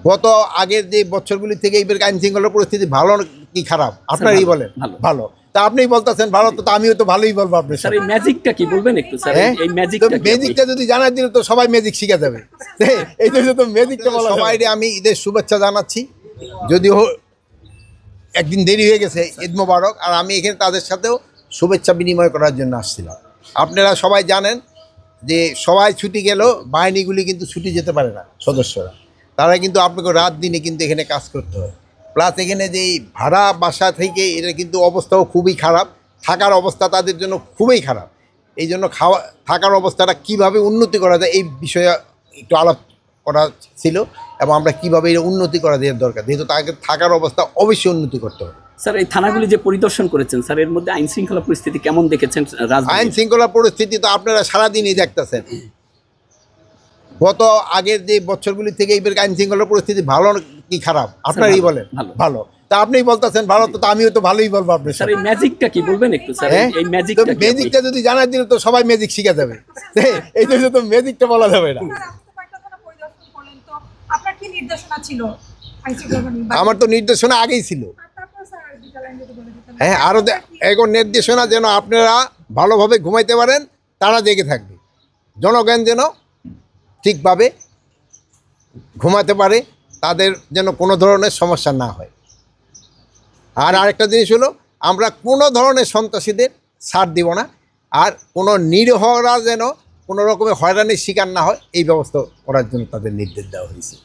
গত আগের যে বছরগুলি থেকে এবার আইন শৃঙ্খলার পরিস্থিতি ভালো কি খারাপ আপনারই বলেন? ভালো। তা আপনিই বলতেছেন ভালো, তো আমিও তো ভালোই বলবো। আপনি স্যার এই ম্যাজিকটা কি বলবেন একটু স্যার? এই ম্যাজিকটা যদি জানাই দিলে তো সবাই ম্যাজিক শিখে যাবে। এই জন্য তো ম্যাজিকটা বলা। সবাই আমি ঈদের শুভেচ্ছা জানাচ্ছি, যদিও একদিন দেরি হয়ে গেছে, ঈদ মোবারক। আর আমি এখানে তাদের সাথেও শুভেচ্ছা বিনিময় করার জন্য আসছিলাম। আপনারা সবাই জানেন যে সবাই ছুটি গেলেও বাহিনীগুলি কিন্তু ছুটি যেতে পারে না, সদস্যরা তারা কিন্তু আপনাকে রাত দিনে কিন্তু এখানে কাজ করতে হয়। প্লাস এখানে যে ভাড়া বাসা থেকে এটা কিন্তু অবস্থাও খুবই খারাপ, থাকার অবস্থা তাদের জন্য খুবই খারাপ। এই জন্য থাকার অবস্থাটা কিভাবে উন্নতি করা যায় এই বিষয়ে একটু আলাপ করা ছিল, এবং আমরা কীভাবে এটা উন্নতি করা দেওয়ার দরকার, যেহেতু তাকে থাকার অবস্থা অবশ্যই উন্নতি করতে হবে। স্যার এই থানাগুলি যে পরিদর্শন করেছেন স্যার, এর মধ্যে আইন শৃঙ্খলা পরিস্থিতি কেমন দেখেছেন? আইন শৃঙ্খলা পরিস্থিতি তো আপনারা সারাদিনই দেখতেছেন। গত আগের যে বছরগুলি থেকে এবার আইন শৃঙ্খলার পরিস্থিতি ভালো কি খারাপ আপনারই বলেন? ভালো। তা আপনিই বলতেছেন ভালো, তো আমিও তো ভালোই বলবো। আপনি স্যার এই ম্যাজিকটা কি বলবেন একটু স্যার? এই ম্যাজিকটা যদি জানাই দিলে তো সবাই ম্যাজিক শিখে যাবে। এই জন্য তো ম্যাজিকটা বলা যাবে না। আমার তো নির্দেশনা আগেই ছিল। হ্যাঁ, আরও এখন নির্দেশনা যেন আপনারা ভালোভাবে ঘুমাইতে পারেন, তারা জেগে থাকবে, জনগণ যেন ঠিকভাবে ঘুমাতে পারে, তাদের যেন কোনো ধরনের সমস্যা না হয়। আর আরেকটা জিনিস হলো, আমরা কোনো ধরনের সন্ত্রাসীদের ছাড় দিব না, আর কোনো নিরীহরা যেন কোনো রকমের হয়রানির শিকার না হয় এই ব্যবস্থা করার জন্য তাদের নির্দেশ দেওয়া হয়েছে।